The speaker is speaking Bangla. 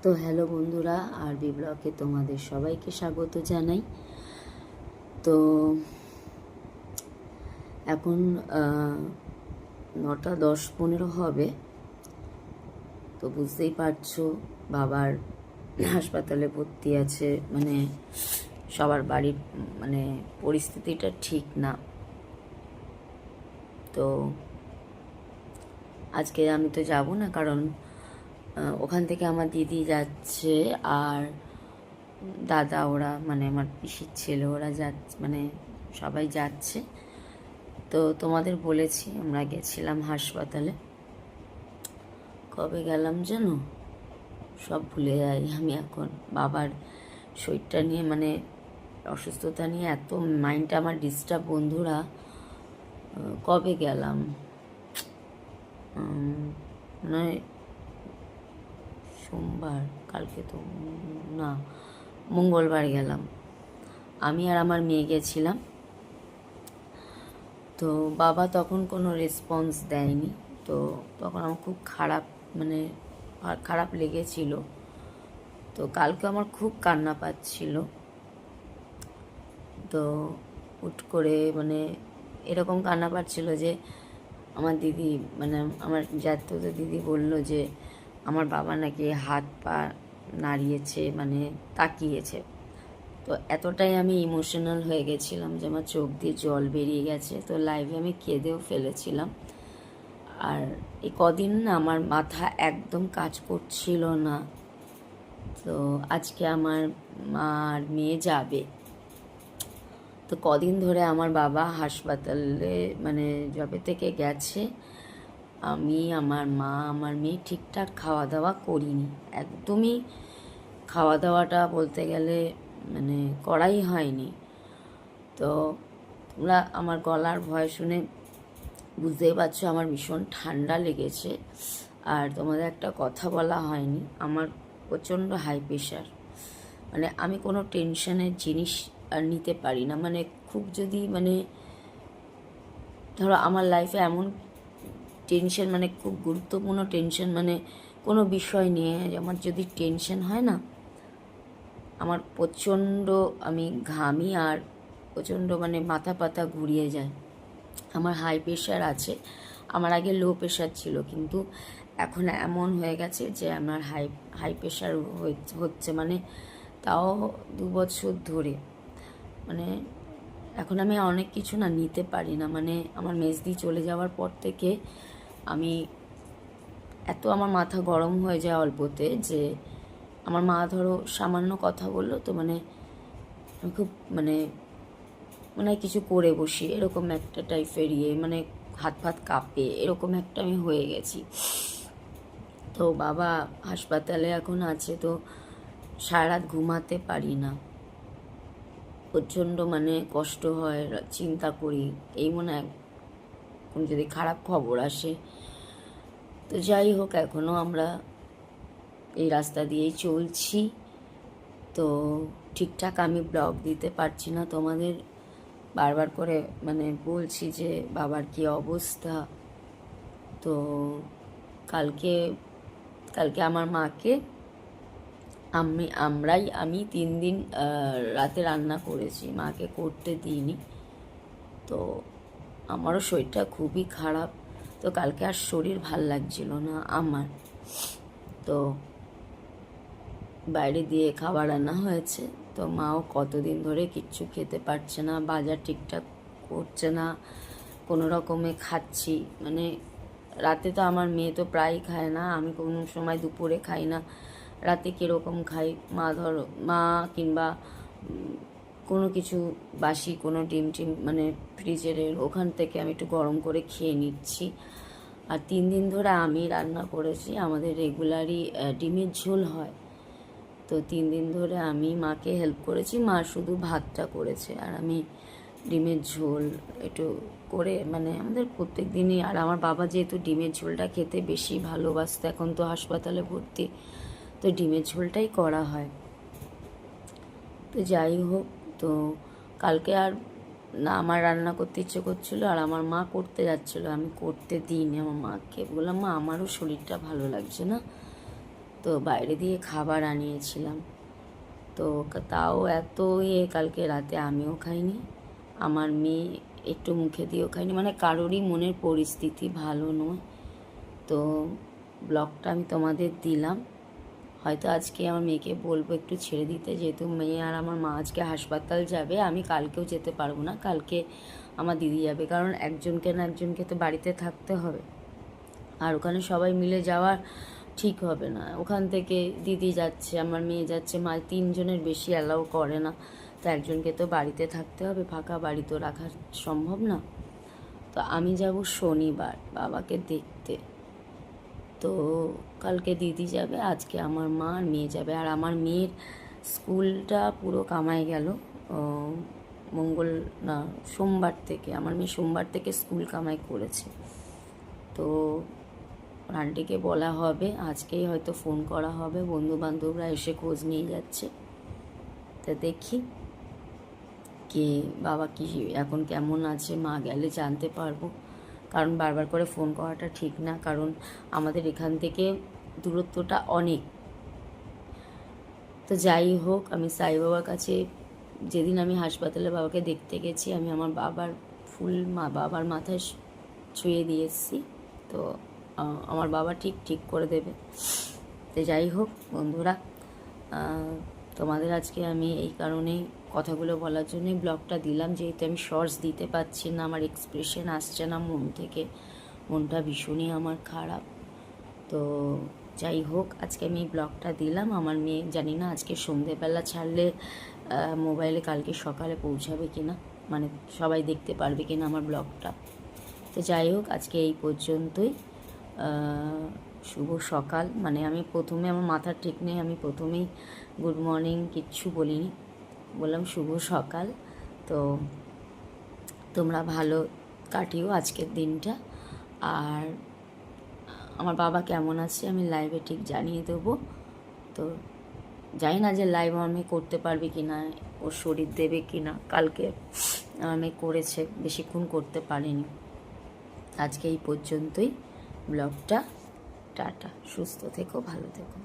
তো হ্যালো বন্ধুরা, আরবি ব্লগে তোমাদের সবাইকে স্বাগত জানাই। তো এখন 9:10-15 হবে। তো বুঝতেই পারছো, বাবার হাসপাতালে ভর্তি আছে। মানে সবার বাড়ির মানে পরিস্থিতিটা ঠিক না। তো আজকে আমি তো যাব না, কারণ ওখান থেকে আমার দিদি যাচ্ছে আর দাদা, ওরা মানে আমার পিসির ছেলে, ওরা যাচ্ছে, মানে সবাই যাচ্ছে। তো তোমাদের বলেছি আমরা গেছিলাম হাসপাতালে। কবে গেলাম যেন সব ভুলে যাই আমি এখন। বাবার শরীরটা নিয়ে, মানে অসুস্থতা নিয়ে এত মাইন্ডটা আমার ডিস্টার্ব বন্ধুরা। কবে গেলাম, মানে সোমবার, কালকে তো না, মঙ্গলবার গেলাম। আমি আর আমার মেয়ে গেছিলাম। তো বাবা তখন কোনো রেসপন্স দেয়নি। তো তখন আমার খুব খারাপ, মানে খারাপ লেগেছিল। তো কালকে আমার খুব কান্না পাচ্ছিল। তো হুট করে মানে এরকম কান্না পাচ্ছিল যে আমার দিদি, মানে আমার জাতীয় দিদি বলল যে আমার বাবা নাকি হাত পা নাড়িয়েছে, মানে তাকিয়েছে। তো এতটাই আমি ইমোশনাল হয়ে গেছিলাম যে আমার চোখ দিয়ে জল বেরিয়ে গেছে। তো লাইভে আমি কেঁদেও ফেলেছিলাম। আর এই কদিন না আমার মাথা একদম কাজ করছিল না। তো আজকে আমার মা আর মেয়ে যাবে। তো কদিন ধরে আমার বাবা হাসপাতালে, মানে যবে থেকে গেছে, আমি, আমার মা, আমার মেয়ে ঠিকঠাক খাওয়া দাওয়া করিনি। একদমই খাওয়া দাওয়াটা বলতে গেলে মানে করাই হয়নি। তো তোমরা আমার গলার ভয় শুনে বুঝতেই পারছো আমার ভীষণ ঠান্ডা লেগেছে। আর তোমাদের একটা কথা বলা হয়নি, আমার প্রচণ্ড হাই প্রেশার। মানে আমি কোনো টেনশনের জিনিস আর নিতে পারি না। মানে খুব যদি, মানে ধরো আমার লাইফে এমন টেনশন, মানে খুব গুরুত্বপূর্ণ টেনশন, মানে কোনো বিষয় নিয়ে আমার যদি টেনশন হয় না, আমার প্রচণ্ড, আমি ঘামি আর প্রচণ্ড মানে মাথা পাতা ঘুরিয়ে যায়। আমার হাই প্রেশার আছে। আমার আগে লো প্রেশার ছিল, কিন্তু এখন এমন হয়ে গেছে যে আমার হাই প্রেশার হচ্ছে, মানে তাও 2 বছর ধরে। মানে এখন আমি অনেক কিছু না নিতে পারি না। মানে আমার মেজদি চলে যাওয়ার পর থেকে আমি এত, আমার মাথা গরম হয়ে যায় অল্পতে, যে আমার মা ধরো সামান্য কথা বললো তো মানে আমি খুব মানে মানে কিছু করে বসি, এরকম একটা টাইপের মানে হাত ফাত কাঁপে, এরকম একটা আমি হয়ে গেছি। তো বাবা হাসপাতালে এখন আছে। তো সারা রাত ঘুমাতে পারি না, প্রচণ্ড মানে কষ্ট হয়, চিন্তা করি, এই মনে হয় কোন যদি খারাপ খবর আসে। তো যাই হোক, এখনও আমরা এই রাস্তা দিয়েই চলছি। তো ঠিকঠাক আমি ব্লগ দিতে পারছি না তোমাদের, বারবার করে মানে বলছি যে বাবার কি অবস্থা। তো কালকে কালকে আমার মাকে আমি 3 দিন রাতে রান্না করেছি, মাকে করতে দিইনি। তো আমারও শরীরটা খুবই খারাপ। তো কালকে আর শরীর ভাল লাগছিল না আমার। তো বাইরে দিয়ে খাবার আনা হয়েছে। তো মাও কতদিন ধরে কিচ্ছু খেতে পারছে না, বাজার ঠিকঠাক করছে না, কোনো রকমে খাচ্ছি। মানে রাতে তো আমার মেয়ে তো প্রায়ই খায় না, আমি কোনো সময় দুপুরে খাই না, রাতে কীরকম খাই, মা ধরো মা কিংবা কোনো কিছু বাসি কোনো ডিম টিম মানে ফ্রিজের ওখান থেকে আমি একটু গরম করে খেয়ে নিচ্ছি। আর 3 দিন ধরে আমি রান্না করেছি, আমাদের রেগুলারই ডিমের ঝোল হয়। তো 3 দিন ধরে আমি মাকে হেল্প করেছি, মা শুধু ভাতটা করেছে আর আমি ডিমের ঝোল একটু করে, মানে আমাদের প্রত্যেক দিনই। আর আমার বাবা যেহেতু ডিমের ঝোলটা খেতে বেশি ভালোবাসতো, এখন তো হাসপাতালে ভর্তি, তো ডিমের ঝোলটাই করা হয়। তো যাই হোক, তো কালকে আর না আমার রান্না করতে ইচ্ছে করছিলো, আর আমার মা করতে যাচ্ছিলো, আমি করতে দিইনি। আমার মাকে বললাম, মা আমারও শরীরটা ভালো লাগছে না, তো বাইরে দিয়ে খাবার আনিয়েছিলাম, তো তাও এত কালকে রাতে আমিও খাইনি, আমার মেয়ে একটু মুখে দিয়েও খাইনি, মানে কারোরই মনের পরিস্থিতি ভালো নয়। তো ব্লগটা আমি তোমাদের দিলাম। হয়তো আজকে আমার মেয়েকে বলবো একটু ছেড়ে দিতে, যেহেতু মেয়ে আর আমার মা আজকে হাসপাতাল যাবে, আমি কালকেও যেতে পারবো না, কালকে আমার দিদি যাবে, কারণ একজনকে না একজনকে তো বাড়িতে থাকতে হবে, আর ওখানে সবাই মিলে যাওয়ার ঠিক হবে না। ওখান থেকে দিদি যাচ্ছে, আমার মেয়ে যাচ্ছে, মা, 3 জনের বেশি অ্যালাউ করে না, তো একজনকে তো বাড়িতে থাকতে হবে, ফাঁকা বাড়ি তো রাখা সম্ভব না। তো আমি যাব শনিবার বাবাকে দেখতে, তো কালকে দিদি যাবে, আজকে আমার মা আর মেয়ে যাবে। আর আমার মেয়ের স্কুলটা পুরো কামাই গেল, মঙ্গল না সোমবার থেকে, আমার মেয়ে সোমবার থেকে স্কুল কামাই করেছে। তো আন্টিকে বলা হবে, আজকেই হয়তো ফোন করা হবে, বন্ধু বান্ধবরা এসে খোঁজ নিয়ে যাচ্ছে। তা দেখি কে বাবা কি এখন কেমন আছে, মা গেলে জানতে পারবো, কারণ বারবার করে ফোন করাটা ঠিক না, কারণ আমাদের এখান থেকে দূরত্বটা অনেক। তো যাই হোক, আমি সাই বাবার কাছে যেদিন আমি হাসপাতালে বাবাকে দেখতে গেছি, আমি আমার বাবার ফুল বাবার মাথায় ছুঁয়ে দিয়ে এসেছি, তো আমার বাবা ঠিক করে দেবে। তো যাই হোক বন্ধুরা, তোমাদের আজকে আমি এই কারণেই কথাগুলো বলার জন্যই ব্লগটা দিলাম, যেহেতু আমি শর্টস দিতে পারছি না, আমার এক্সপ্রেশন আসছে না মন থেকে, মনটা ভীষণই আমার খারাপ। তো যাই হোক, আজকে আমি ব্লগটা দিলাম। আমার মেয়ে জানি না আজকে সন্ধেবেলা ছাড়লে মোবাইলে কালকে সকালে পৌঁছাবে কিনা, মানে সবাই দেখতে পারবে কিনা আমার ব্লগটা। তো যাই হোক, আজকে এই পর্যন্তই। শুভ সকাল, মানে আমি প্রথমে, আমার মাথার ঠিক নেই, আমি প্রথমেই গুড মর্নিং কিচ্ছু বলিনি, বললাম শুভ সকাল। তো তোমরা ভালো কাটিও আজকের দিনটা, আর আমার বাবা কেমন আছে আমি লাইভে ঠিক জানিয়ে দেবো। তো জানি না যে লাইভ আমি করতে পারবে কি না, ওর শরীর দেবে কি না, কালকে আমি করেছে, বেশিক্ষণ করতে পারিনি। আজকে এই পর্যন্তই ব্লগটা, টাটা, সুস্থ থেকো, ভালো থেকো।